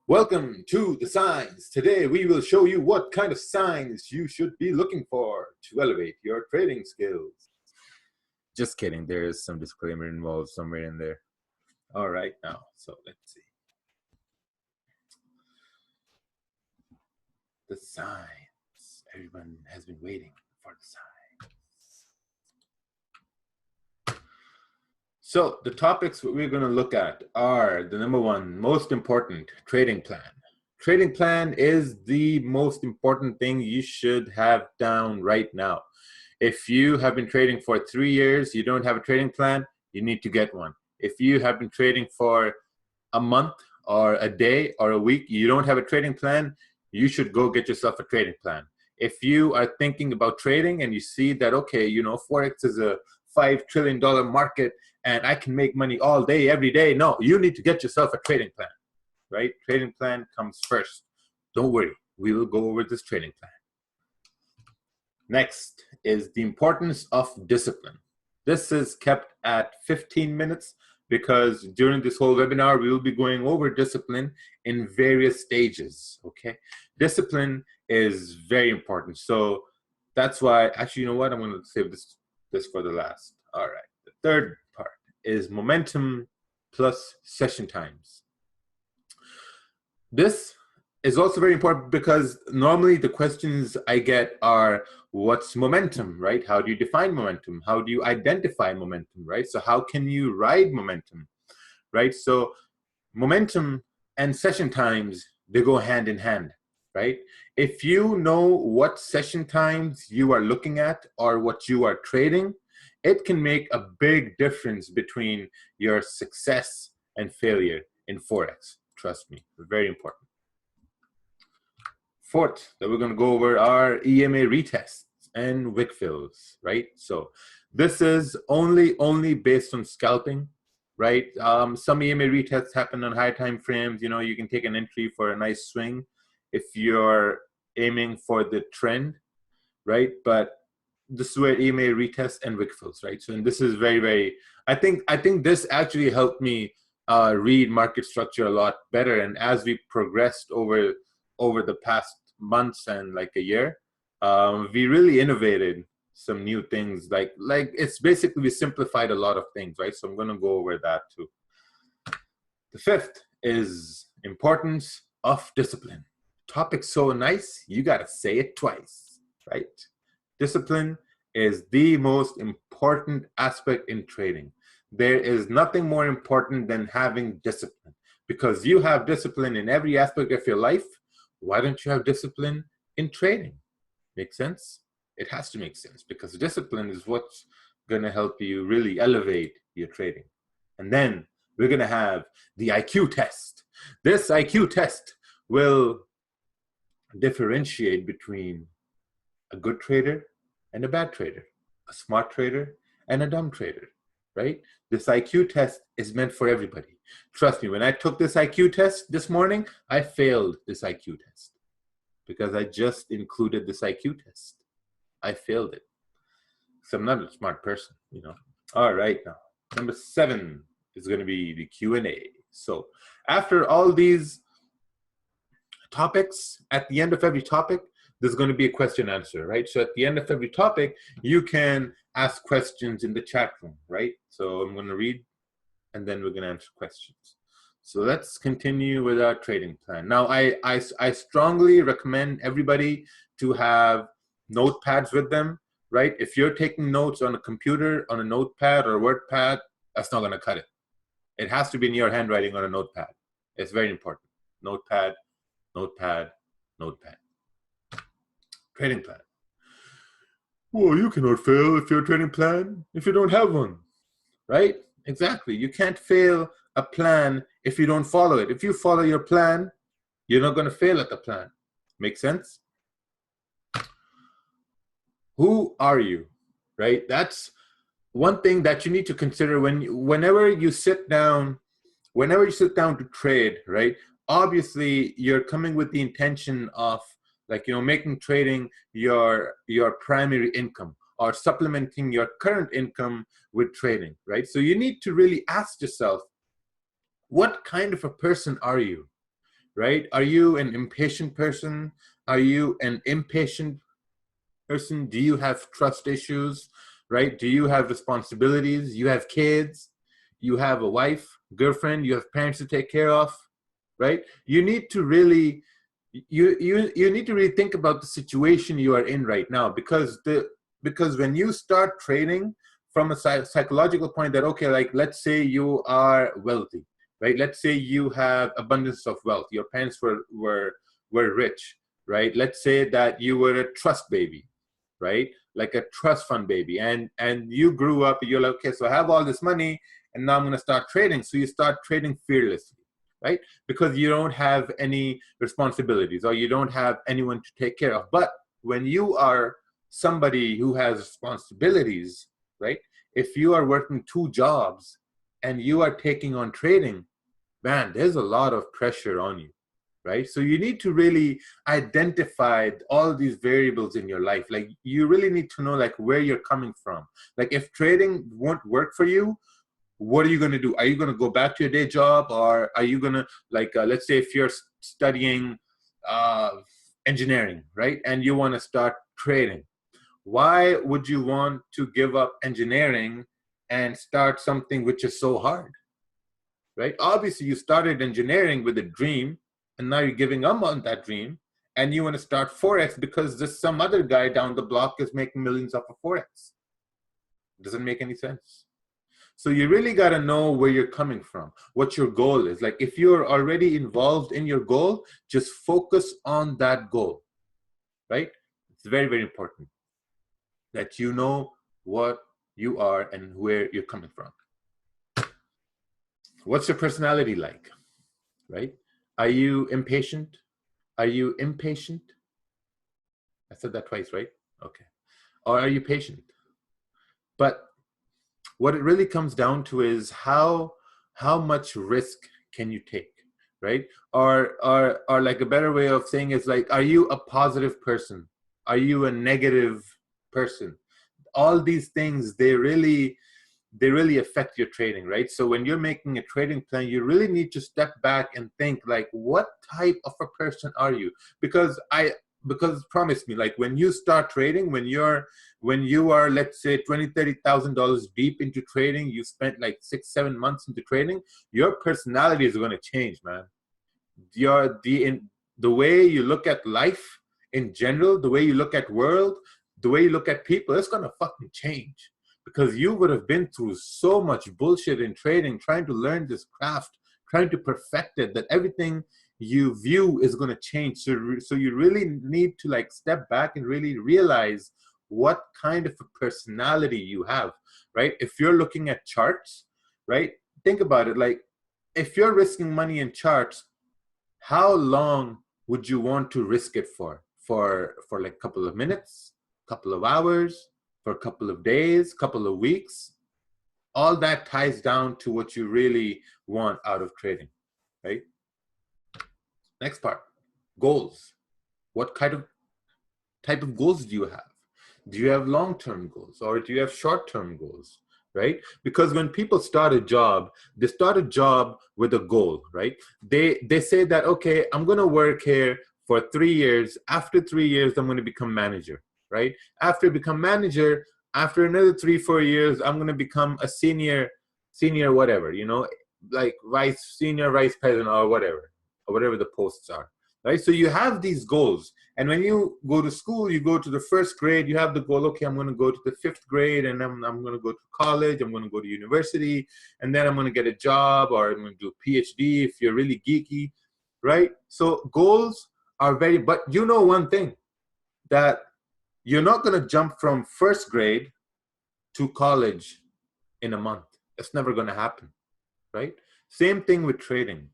Welcome to the signs. Today we will show you what kind of signs you should be looking for to elevate your trading skills. Just kidding, there is some disclaimer involved somewhere in there. All right, now, so let's see. The signs. Everyone has been waiting for the signs. So the topics we're going to look at are the number one, most important, trading plan. Trading plan is the most important thing you should have down right now. If you have been trading for 3 years, you don't have a trading plan, you need to get one. If you have been trading for a month or a day or a week, you don't have a trading plan, you should go get yourself a trading plan. If you are thinking about trading and you see that, okay, you know, Forex is a $5 trillion market and I can make money all day, every day. No, you need to get yourself a trading plan, right? Trading plan comes first. Don't worry, we will go over this trading plan. Next is the importance of discipline. This is kept at 15 minutes because during this whole webinar, we will be going over discipline in various stages, okay? Discipline is very important. So that's why, actually, you know what? I'm gonna save this for the last. All right, the third part is momentum plus session times. This is also very important because normally the questions I get are, what's momentum, right? How do you define momentum? How do you identify momentum, right? So how can you ride momentum, right? So momentum and session times, they go hand in hand, right? If you know what session times you are looking at or what you are trading, it can make a big difference between your success and failure in Forex. Trust me, very important. Fourth, that we're going to go over are EMA retests and wick fills, right? So this is only based on scalping, right? Some EMA retests happen on high time frames. You know, you can take an entry for a nice swing if you're aiming for the trend, right? But this is where EMA retests and wick fills, right? So, and this is very, I think this actually helped me read market structure a lot better. And as we progressed over the past months and like a year, we really innovated some new things. Like it's basically, we simplified a lot of things, right? So I'm going to go over that too. The fifth is importance of discipline. Topic's so nice, you got to say it twice, right? Discipline is the most important aspect in trading. There is nothing more important than having discipline, because you have discipline in every aspect of your life. Why don't you have discipline in trading? Make sense? It has to make sense, because discipline is what's going to help you really elevate your trading. And then we're going to have the IQ test. This IQ test will differentiate between a good trader and a bad trader, a smart trader and a dumb trader, right? This IQ test is meant for everybody. Trust me, when I took this IQ test this morning, I failed this IQ test because I just included this IQ test. I failed it. So I'm not a smart person, you know. All right, now, number 7 is going to be the Q&A. So after all these topics, at the end of every topic, there's going to be a question answer, right? So at the end of every topic, you can ask questions in the chat room, right? So I'm going to read, and then we're going to answer questions. So let's continue with our trading plan. Now, I strongly recommend everybody to have notepads with them, right? If you're taking notes on a computer, on a notepad or a word pad, that's not going to cut it. It has to be in your handwriting on a notepad. It's very important. Notepad, notepad, notepad. Trading plan. Well, you cannot fail if your trading plan, if you don't have one, right? Exactly. You can't fail a plan if you don't follow it. If you follow your plan, you're not going to fail at the plan. Make sense? Who are you, right? That's one thing that you need to consider whenever you sit down to trade, right? Obviously, you're coming with the intention of, like, you know, making trading your primary income or supplementing your current income with trading, right? So you need to really ask yourself, what kind of a person are you, right? Are you an impatient person? Are you an impatient person? Do you have trust issues, right? Do you have responsibilities? You have kids, you have a wife, girlfriend, you have parents to take care of, right? You need to really, you need to really think about the situation you are in right now, because when you start trading from a psychological point that, okay, like let's say you are wealthy, right? Let's say you have abundance of wealth. Your parents were rich, right? Let's say that you were a trust baby, right? Like a trust fund baby, and you grew up. You're like, okay, so I have all this money, and now I'm going to start trading. So you start trading fearlessly, right? Because you don't have any responsibilities, or you don't have anyone to take care of. But when you are somebody who has responsibilities, right? If you are working 2 jobs and you are taking on trading, man, there's a lot of pressure on you, right? So you need to really identify all these variables in your life. Like you really need to know like where you're coming from. Like if trading won't work for you, what are you going to do? Are you going to go back to your day job, or are you going to like, let's say if you're studying engineering, right? And you want to start trading. Why would you want to give up engineering and start something which is so hard, right? Obviously you started engineering with a dream, and now you're giving up on that dream, and you want to start Forex because there's some other guy down the block is making millions off of Forex. Doesn't make any sense. So you really got to know where you're coming from, what your goal is. Like if you're already involved in your goal, just focus on that goal, right? It's very, very important that you know what you are and where you're coming from. What's your personality like, right? Are you impatient? Are you impatient? I said that twice, right? Okay. Or are you patient? But what it really comes down to is how much risk can you take, right? Or like a better way of saying is like, are you a positive person? Are you a negative person? All these things, they really affect your trading, right? So when you're making a trading plan, you really need to step back and think like, what type of a person are you? Because promise me, like when you start trading, when you are, let's say $20,000-$30,000 deep into trading, you spent like 6-7 months into trading, your personality is going to change, man. The way you look at life in general, the way you look at world, the way you look at people, it's going to fucking change, because you would have been through so much bullshit in trading, trying to learn this craft, trying to perfect it, that everything you view is going to change. So you really need to like step back and really realize what kind of a personality you have, right? If you're looking at charts, right? Think about it. Like if you're risking money in charts, how long would you want to risk it for like a couple of minutes, couple of hours, for a couple of days, couple of weeks? All that ties down to what you really want out of trading, right? Next part, goals. What kind of type of goals do you have? Do you have long-term goals, or do you have short-term goals, right? Because when people start a job, they start a job with a goal, right? They say that, okay, I'm going to work here for 3 years. After 3 years, I'm going to become manager, right? After I become manager, after another 3-4 years, I'm going to become a senior whatever, you know, like senior vice president or whatever the posts are, right? So you have these goals. And when you go to school, you go to the 1st grade, you have the goal, okay, I'm going to go to the 5th grade, and I'm going to go to college, I'm going to go to university, and then I'm going to get a job, or I'm going to do a PhD if you're really geeky, right? So goals are but you know one thing, that you're not going to jump from 1st grade to college in a month. It's never going to happen, right? Same thing with trading,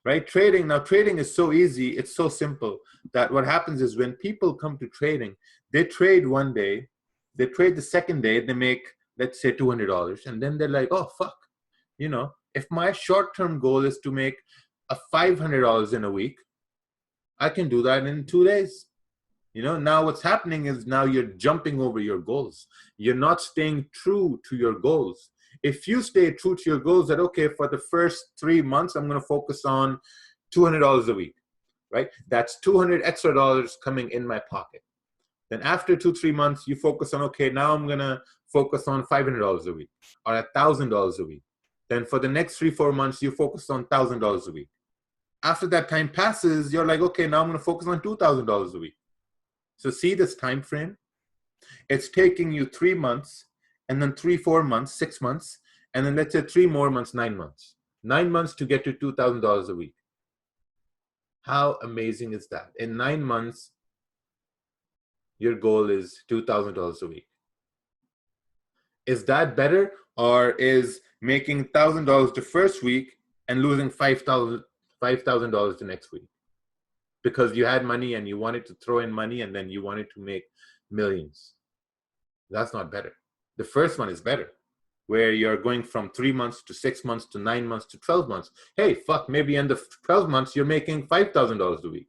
right? Trading is so easy. It's so simple that what happens is when people come to trading, they trade one day, they trade the 2nd day, they make, let's say $200. And then they're like, oh, fuck. You know, if my short-term goal is to make a $500 in a week, I can do that in 2 days. You know, now what's happening is now you're jumping over your goals. You're not staying true to your goals. If you stay true to your goals that, okay, for the first 3 months, I'm going to focus on $200 a week. right? That's $200 extra coming in my pocket. Then after 2-3 months, you focus on, okay, now I'm gonna focus on $500 a week or $1,000 a week. Then for the next 3-4 months, you focus on $1,000 a week. After that time passes, you're like, okay, now I'm gonna focus on $2,000 a week. So see this time frame? It's taking you 3 months, and then 3-4 months, 6 months, and then let's say 3 more months, 9 months. 9 months to get to $2,000 a week. How amazing is that? In 9 months, your goal is $2,000 a week. Is that better, or is making $1,000 the first week and losing $5,000 the next week? Because you had money and you wanted to throw in money and then you wanted to make millions. That's not better. The first one is better, where you're going from 3 months to 6 months to 9 months to 12 months. Hey, fuck, maybe in the 12 months, you're making $5,000 a week.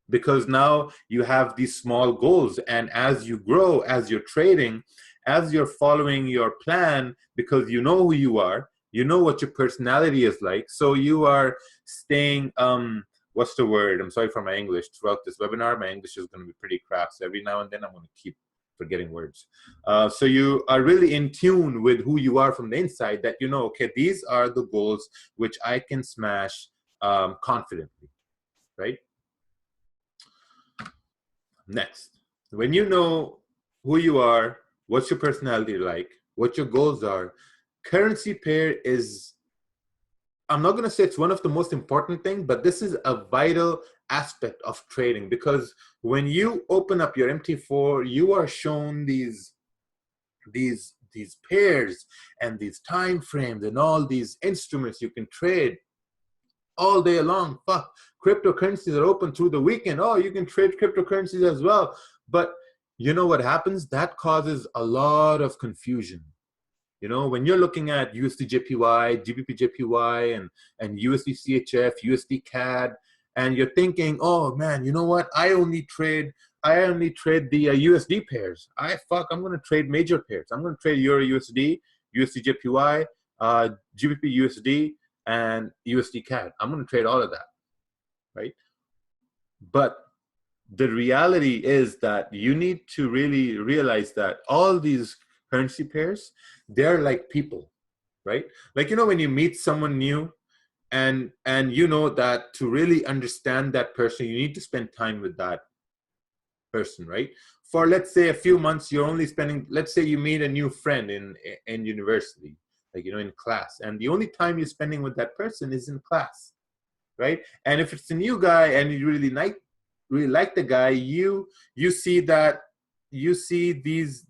Because now you have these small goals. And as you grow, as you're trading, as you're following your plan, because you know who you are, you know what your personality is like. So you are staying, what's the word? I'm sorry for my English. Throughout this webinar, my English is going to be pretty crap. So every now and then I'm going to keep forgetting words. So you are really in tune with who you are from the inside, that you know, okay, these are the goals which I can smash confidently, right? Next, when you know who you are, what's your personality like, what your goals are, currency pair is, I'm not going to say it's one of the most important things, but this is a vital aspect of trading, because when you open up your MT4, you are shown these pairs and these time frames and all these instruments you can trade all day long. Fuck, cryptocurrencies are open through the weekend. Oh, you can trade cryptocurrencies as well. But you know what happens? That causes a lot of confusion. You know, when you're looking at USD-JPY, GBP-JPY, and USD-CHF, USD-CAD, and you're thinking, oh man, you know what? I only trade the USD pairs. I'm going to trade major pairs. I'm going to trade Euro-USD, USD-JPY, GBP-USD, and USD-CAD. I'm going to trade all of that, right? But the reality is that you need to really realize that all these currency pairs, they're like people, right? Like, you know, when you meet someone new and you know that to really understand that person, you need to spend time with that person, right? For, let's say, a few months, you're only spending, let's say you meet a new friend in university, like, you know, in class, and the only time you're spending with that person is in class, right? And if it's a new guy and you really like the guy, you see these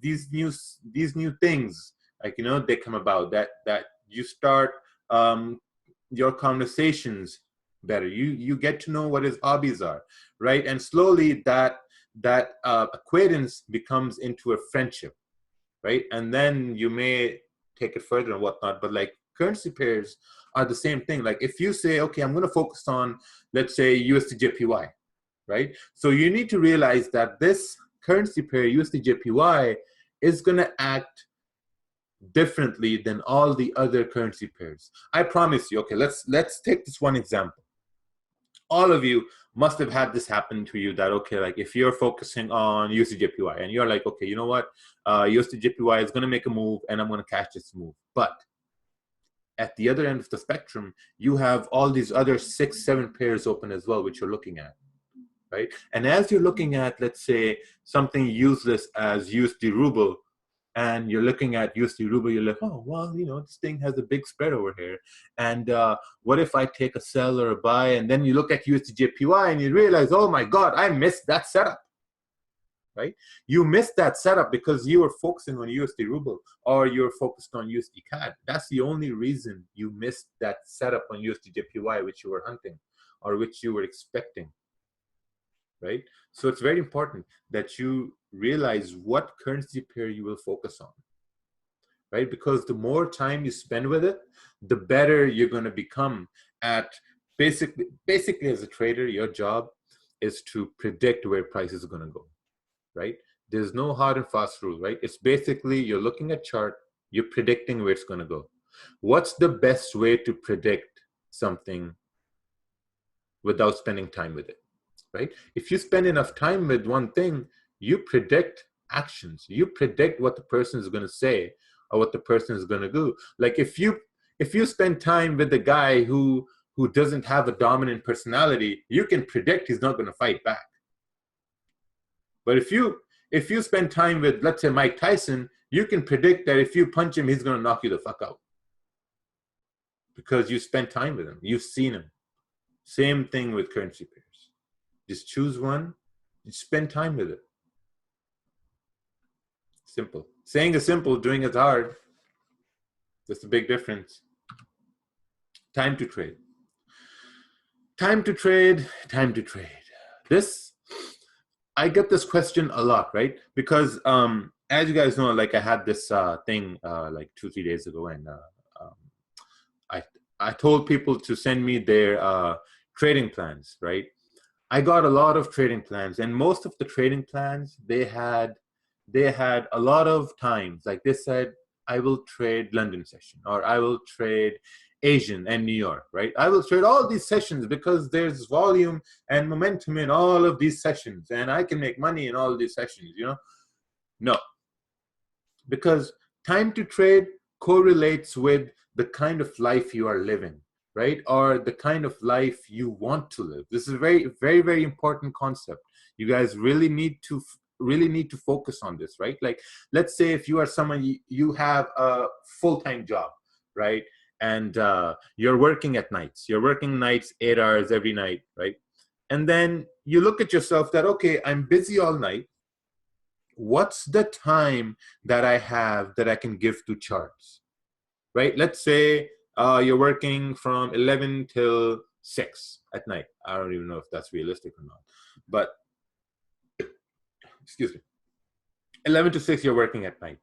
new things, like, you know, they come about, that you start your conversations better. You get to know what his hobbies are, right? And slowly that acquaintance becomes into a friendship, right? And then you may take it further and whatnot. But like, currency pairs are the same thing. Like, if you say, okay, I'm going to focus on, let's say, USD-JPY, right? So you need to realize that this currency pair, USD-JPY, is going to act differently than all the other currency pairs. I promise you. Okay, let's take this one example. All of you must have had this happen to you, that, okay, like, if you're focusing on USD-JPY and you're like, okay, you know what, USD-JPY is going to make a move and I'm going to catch this move. But at the other end of the spectrum, you have all these other 6-7 pairs open as well, which you're looking at, right? And as you're looking at, let's say, something useless as USD ruble, and you're looking at USD ruble, you're like, oh, well, you know, this thing has a big spread over here. And what if I take a sell or a buy? And then you look at USD-JPY and you realize, oh my God, I missed that setup, right? You missed that setup because you were focusing on USD ruble, or you're focused on USD CAD. That's the only reason you missed that setup on USD-JPY, which you were hunting or which you were expecting, right? So it's very important that you realize what currency pair you will focus on, right? Because the more time you spend with it, the better you're going to become at basically as a trader. Your job is to predict where prices are going to go, right? There's no hard and fast rule, right? It's basically, you're looking at chart, you're predicting where it's going to go. What's the best way to predict something without spending time with it, right? If you spend enough time with one thing, you predict actions. You predict what the person is going to say or what the person is going to do. Like if you spend time with the guy who doesn't have a dominant personality, you can predict he's not going to fight back. But if you spend time with, let's say, Mike Tyson, you can predict that if you punch him, he's going to knock you the fuck out. Because you spent time with him. You've seen him. Same thing with currency pairs. Just choose one. Just spend time with it. Simple. Saying is simple, doing is hard. That's the big difference. Time to trade. Time to trade. Time to trade. I get this question a lot, right? Because as you guys know, like I had this thing like 2-3 days ago, and I told people to send me their trading plans, right? I got a lot of trading plans, and most of the trading plans, they had a lot of times, like they said, I will trade London session, or I will trade Asian and New York, right? I will trade all these sessions because there's volume and momentum in all of these sessions, and I can make money in all of these sessions, you know? No, because time to trade correlates with the kind of life you are living, right? Or the kind of life you want to live. This is a very, very, very important concept. You guys really need to focus on this, right? Like, let's say if you are someone, you have a full-time job, right? And you're working at nights. You're working nights, 8 hours every night, right? And then you look at yourself that, okay, I'm busy all night. What's the time that I have that I can give to charts, right? Let's say you're working from 11 till 6 at night. I don't even know if that's realistic or not, but excuse me, 11 to 6, you're working at night.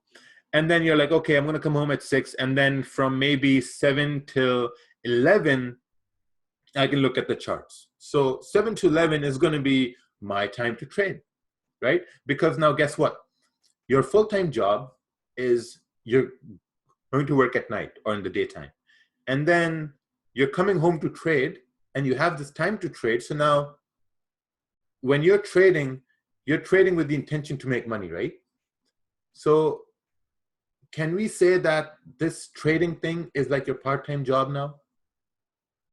And then you're like, okay, I'm going to come home at 6. And then from maybe 7 till 11, I can look at the charts. So 7 to 11 is going to be my time to trade, right? Because now guess what? Your full-time job is you're going to work at night or in the daytime. And then you're coming home to trade, and you have this time to trade. So now when you're trading with the intention to make money, right? So can we say that this trading thing is like your part-time job now?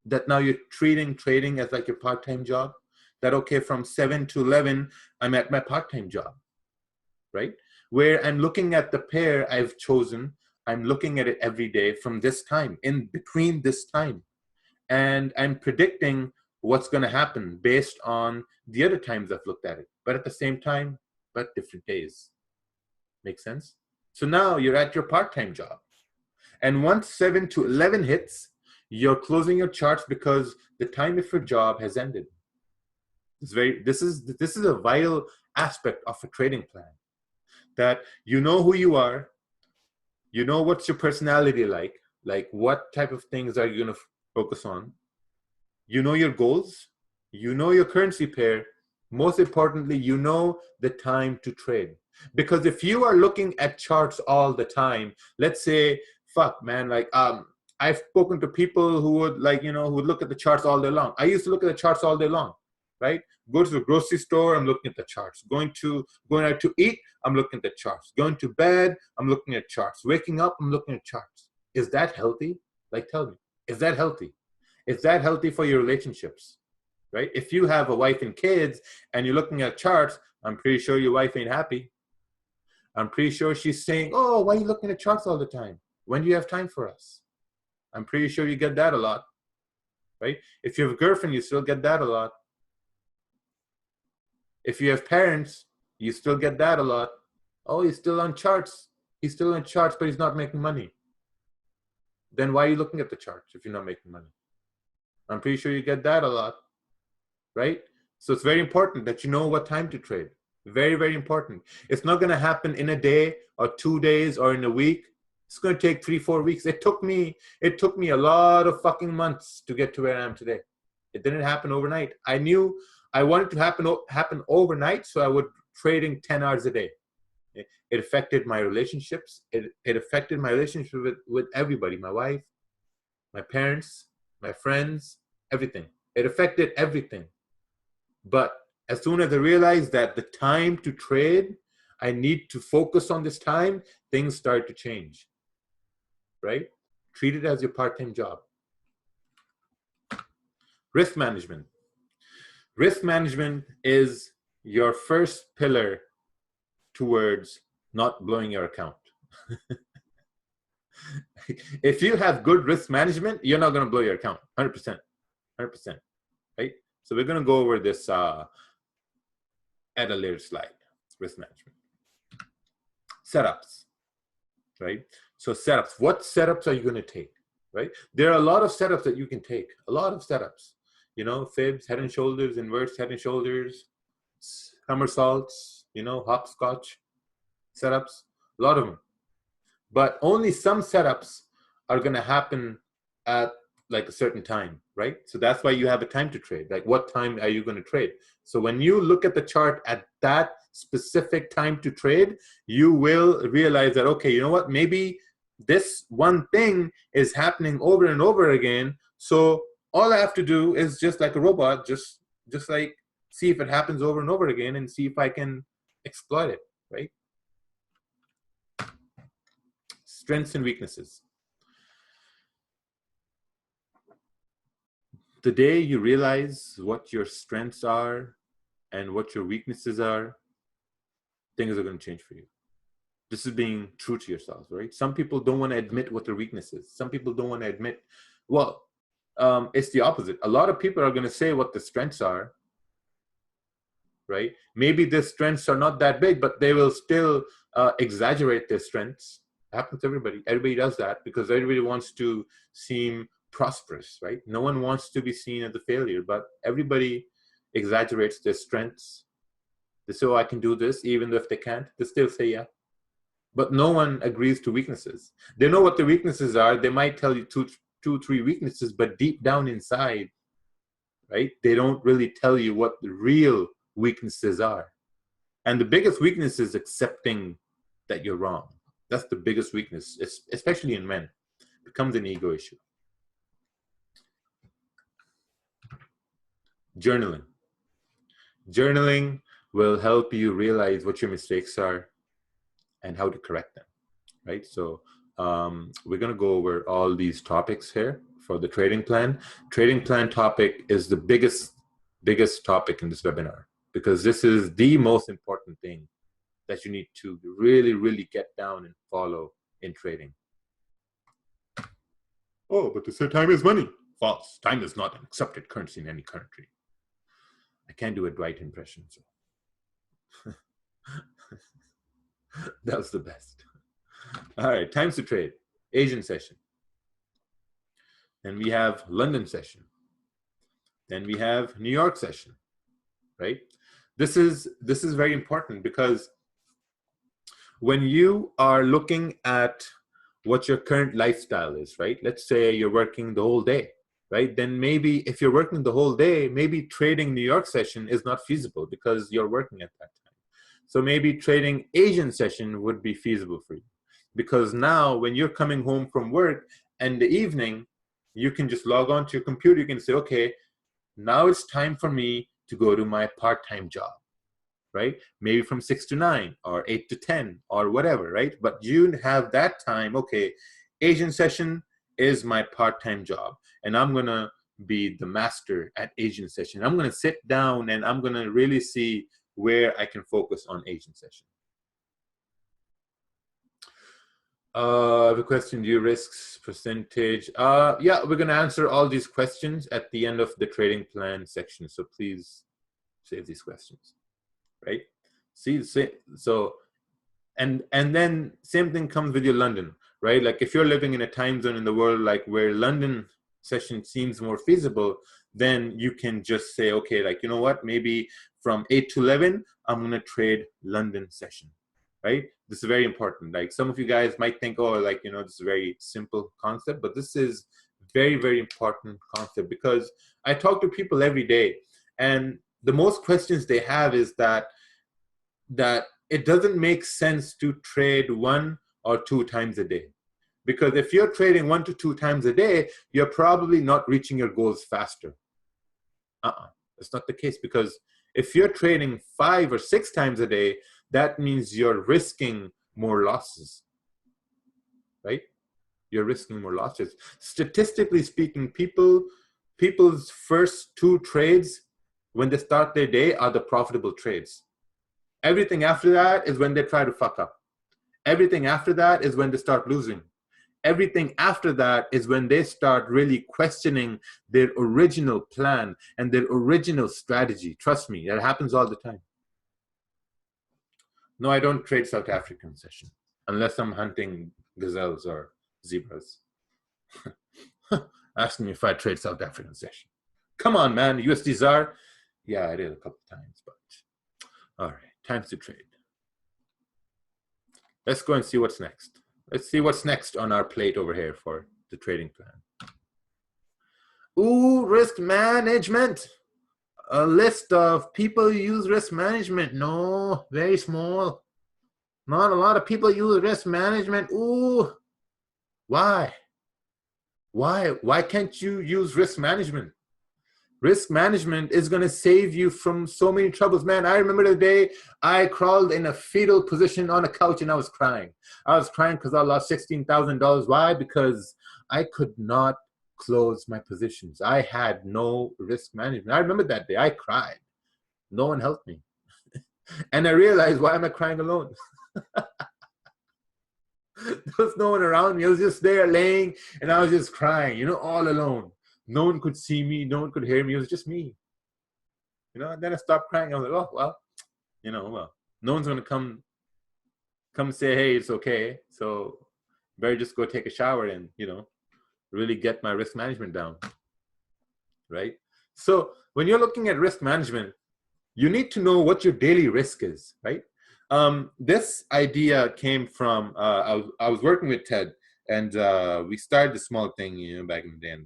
That now you're treating trading as like your part-time job? That, okay, from 7 to 11, I'm at my part-time job, right? Where I'm looking at the pair I've chosen, I'm looking at it every day from this time, in between this time. And I'm predicting what's going to happen based on the other times I've looked at it. But at the same time, but different days. Make sense? So now you're at your part-time job. And once 7 to 11 hits, you're closing your charts because the time of your job has ended. This is a vital aspect of a trading plan. That you know who you are, you know what's your personality like what type of things are you going to focus on, you know your goals, you know your currency pair, most importantly, you know the time to trade. Because if you are looking at charts all the time, let's say, fuck man, like I've spoken to people who would who would look at the charts all day long. I used to look at the charts all day long, right? Go to the grocery store, I'm looking at the charts. Going out to eat, I'm looking at the charts. Going to bed, I'm looking at charts. Waking up, I'm looking at charts. Is that healthy? Like, tell me, is that healthy? Is that healthy for your relationships, right? If you have a wife and kids and you're looking at charts, I'm pretty sure your wife ain't happy. I'm pretty sure she's saying, oh, why are you looking at charts all the time? When do you have time for us? I'm pretty sure you get that a lot, right? If you have a girlfriend, you still get that a lot. If you have parents, you still get that a lot. Oh, he's still on charts. He's still on charts, but he's not making money. Then why are you looking at the charts if you're not making money? I'm pretty sure you get that a lot, right? So it's very important that you know what time to trade. Very, very important. It's not going to happen in a day or 2 days or in a week. It's going to take 3-4 weeks. It took me a lot of fucking months to get to where I am today. It didn't happen overnight. I knew I wanted to happen overnight, so I would trading 10 hours a day. It affected my relationships. It affected my relationship with everybody, my wife, my parents, my friends, everything. It affected everything. But as soon as I realized that the time to trade, I need to focus on this time, things start to change, right? Treat it as your part-time job. Risk management. Risk management is your first pillar towards not blowing your account. If you have good risk management, you're not going to blow your account. 100%. 100%. Right? So we're going to go over this at a later slide. Risk management. Setups. Right? So setups. What setups are you going to take? Right? There are a lot of setups that you can take. A lot of setups. You know, fibs, head and shoulders, inverts, head and shoulders, somersaults, you know, hopscotch setups. A lot of them. But only some setups are going to happen at like a certain time, right? So that's why you have a time to trade. Like, what time are you going to trade? So when you look at the chart at that specific time to trade, you will realize that, okay, you know what? Maybe this one thing is happening over and over again. So all I have to do is just like a robot, just like see if it happens over and over again and see if I can exploit it, right? Strengths and weaknesses. The day you realize what your strengths are and what your weaknesses are, things are going to change for you. This is being true to yourselves, right? Some people don't want to admit what their weakness is. Some people don't want to admit, well, it's the opposite. A lot of people are going to say what the strengths are, right? Maybe their strengths are not that big, but they will still exaggerate their strengths. It happens to everybody. Everybody does that because everybody wants to seem prosperous, right? No one wants to be seen as a failure, but everybody exaggerates their strengths. They say, oh, I can do this, even though if they can't, they still say, yeah. But no one agrees to weaknesses. They know what the weaknesses are. They might tell you two, three weaknesses, but deep down inside, right, they don't really tell you what the real weaknesses are. And the biggest weakness is accepting that you're wrong. That's the biggest weakness, especially in men. It becomes an ego issue. Journaling. Journaling will help you realize what your mistakes are and how to correct them, right? So we're going to go over all these topics here for the trading plan. Trading plan topic is the biggest topic in this webinar, because this is the most important thing that you need to really, really get down and follow in trading. Oh, but they said time is money. False. Time is not an accepted currency in any country. I can't do a Dwight impression, so that was the best. All right, times to trade. Asian session. Then we have London session. Then we have New York session, right? This is very important, because when you are looking at what your current lifestyle is, right? Let's say you're working the whole day, right? Then maybe if you're working the whole day, maybe trading New York session is not feasible because you're working at that time. So maybe trading Asian session would be feasible for you, because now when you're coming home from work and the evening, you can just log on to your computer. You can say, okay, now it's time for me to go to my part-time job, right? Maybe from 6 to 9 or 8 to 10 or whatever, right? But you have that time, okay, Asian session is my part-time job, and I'm going to be the master at Asian session. I'm going to sit down and I'm going to really see where I can focus on Asian session. I have a question. Do you risks percentage? Yeah, we're going to answer all these questions at the end of the trading plan section. So please save these questions, right? See, so, and then same thing comes with your London, right? Like if you're living in a time zone in the world, like where London session seems more feasible, then you can just say, okay, like, you know what, maybe from 8 to 11, I'm going to trade London session, right? This is very important. Like some of you guys might think, oh, like, you know, this is a very simple concept, but this is very, very important concept, because I talk to people every day, and the most questions they have is that it doesn't make sense to trade 1 or 2 times a day. Because if you're trading 1 to 2 times a day, you're probably not reaching your goals faster, It's not the case, because if you're trading 5 or 6 times a day, that means you're risking more losses, right? You're risking more losses. Statistically speaking, people's first 2 trades when they start their day are the profitable trades. Everything after that is when they try to fuck up. Everything after that is when they start losing. Everything after that is when they start really questioning their original plan and their original strategy. Trust me, that happens all the time. No, I don't trade South African session unless I'm hunting gazelles or zebras. Ask me if I trade South African session. Come on, man. USD ZAR. Yeah, I did a couple times, but all right, time to trade. Let's go and see what's next. Let's see what's next on our plate over here for the trading plan. Ooh, risk management. A list of people who use risk management. No, very small. Not a lot of people use risk management. Ooh, why? Why can't you use risk management? Risk management is going to save you from so many troubles. Man, I remember the day I crawled in a fetal position on a couch and I was crying. I was crying because I lost $16,000. Why? Because I could not close my positions. I had no risk management. I remember that day. I cried. No one helped me. And I realized, why am I crying alone? There was no one around me. I was just there laying and I was just crying, you know, all alone. No one could see me. No one could hear me. It was just me. You know, and then I stopped crying. I was like, oh, well, you know, well, no one's going to come say, hey, it's okay. So better just go take a shower and, you know, really get my risk management down, right? So when you're looking at risk management, you need to know what your daily risk is, right? This idea came from, I was working with Ted, and we started a small thing, you know, back in the day,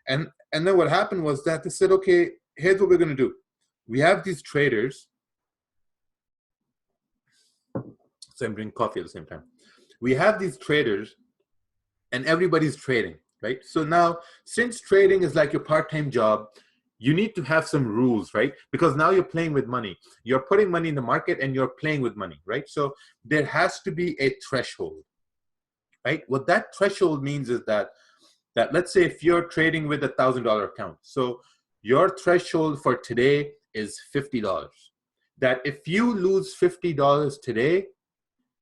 and then what happened was that they said, okay, here's what we're going to do. We have these traders. So I'm drinking coffee at the same time. We have these traders and everybody's trading, right? So now, since trading is like your part-time job, you need to have some rules, right? Because now you're playing with money. You're putting money in the market and you're playing with money, right? So there has to be a threshold, right? What that threshold means is that let's say if you're trading with $1,000 account, so your threshold for today is $50. That if you lose $50 today,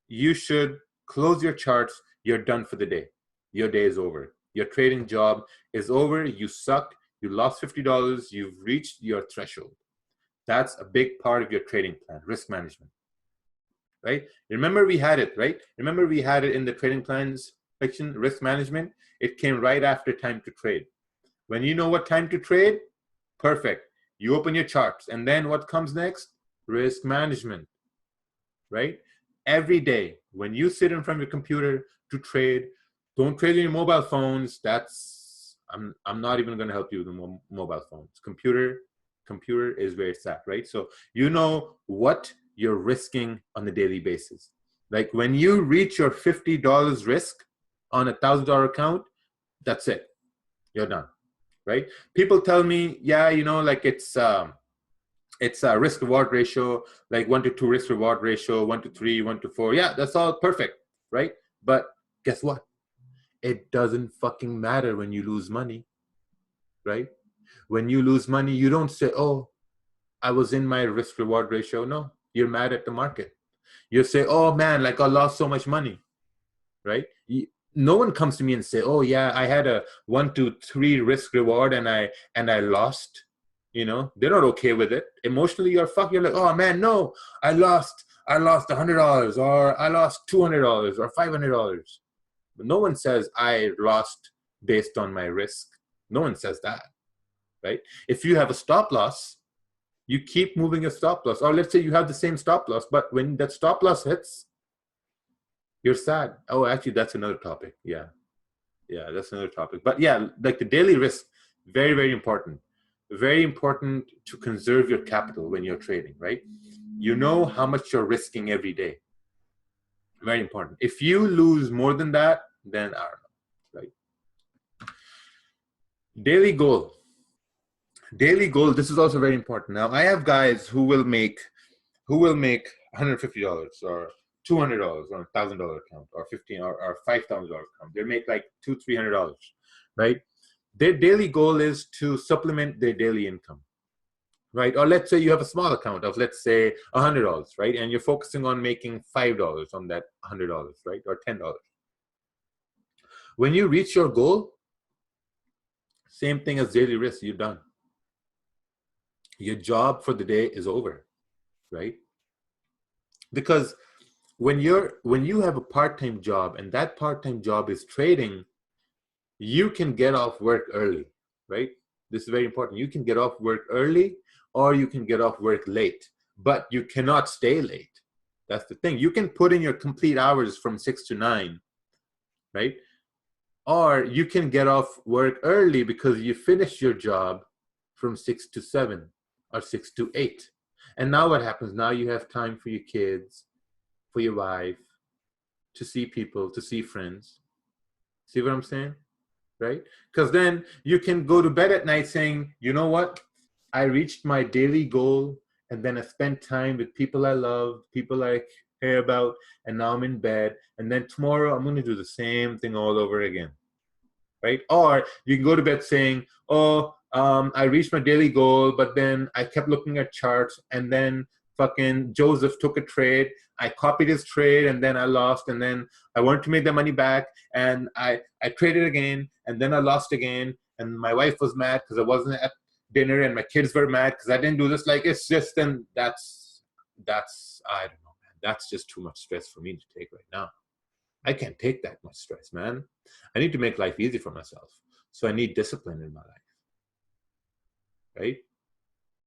you should close your charts. You're done for the day. Your day is over. Your trading job is over. You suck. You lost $50. You've reached your threshold. That's a big part of your trading plan, risk management, right? Remember we had it, right? Remember we had it in the trading plans section, risk management. It came right after time to trade. When you know what time to trade, perfect. You open your charts. And then what comes next? Risk management, right? Every day, when you sit in front of your computer to trade, don't trade on your mobile phones. That's, I'm not even going to help you with the mobile phones. Computer is where it's at, right? So you know what you're risking on a daily basis. Like when you reach your $50 risk on $1,000 account, that's it. You're done, right? People tell me, yeah, you know, like it's a risk reward ratio, like 1 to 2 risk reward ratio, 1 to 3, 1 to 4. Yeah, that's all perfect, right? But guess what? It doesn't fucking matter when you lose money, right? When you lose money, you don't say, oh, I was in my risk reward ratio. No, you're mad at the market. You say, oh man, like I lost so much money, right? No one comes to me and say, oh yeah, I had a 1 to 3 risk reward and I lost. You know, they're not okay with it. Emotionally, you're fucked. You're like, oh man, no, I lost $100 or I lost $200 or $500. But no one says I lost based on my risk. No one says that, right? If you have a stop loss, you keep moving your stop loss. Or let's say you have the same stop loss, but when that stop loss hits, you're sad. Oh, actually, that's another topic. Yeah, that's another topic. But yeah, like the daily risk, very, very important. Very important to conserve your capital when you're trading, right? You know how much you're risking every day. Very important. If you lose more than that, then I don't know, right? Daily goal. Daily goal, this is also very important. Now, I have guys who will make $150 or $200 on $1,000 account, or 15 or $5,000 account. They make like $200-300, right? Their daily goal is to supplement their daily income, right? Or let's say you have a small account of, let's say, $100, right? And you're focusing on making $5 on that $100, right? Or $10. When you reach your goal, same thing as daily risk, you're done. Your job for the day is over, right? Because when you have a part-time job and that part-time job is trading, you can get off work early, right? This is very important. You can get off work early or you can get off work late, but you cannot stay late. That's the thing. You can put in your complete hours from 6 to 9, right? Or you can get off work early because you finished your job from 6 to 7 or 6 to 8. And now what happens? Now you have time for your kids, for your wife, to see people, to see friends. See what I'm saying? Right? Because then you can go to bed at night saying, you know what? I reached my daily goal, and then I spent time with people I love, people I care about, and now I'm in bed. And then tomorrow I'm going to do the same thing all over again. Right? Or you can go to bed saying, oh, I reached my daily goal, but then I kept looking at charts, and then fucking Joseph took a trade. I copied his trade, and then I lost, and then I wanted to make the money back, and I traded again, and then I lost again, and my wife was mad because I wasn't at dinner, and my kids were mad because I didn't do this. Like, it's just, and that's I don't know, man. That's just too much stress for me to take right now. I can't take that much stress, man. I need to make life easy for myself. So I need discipline in my life, right?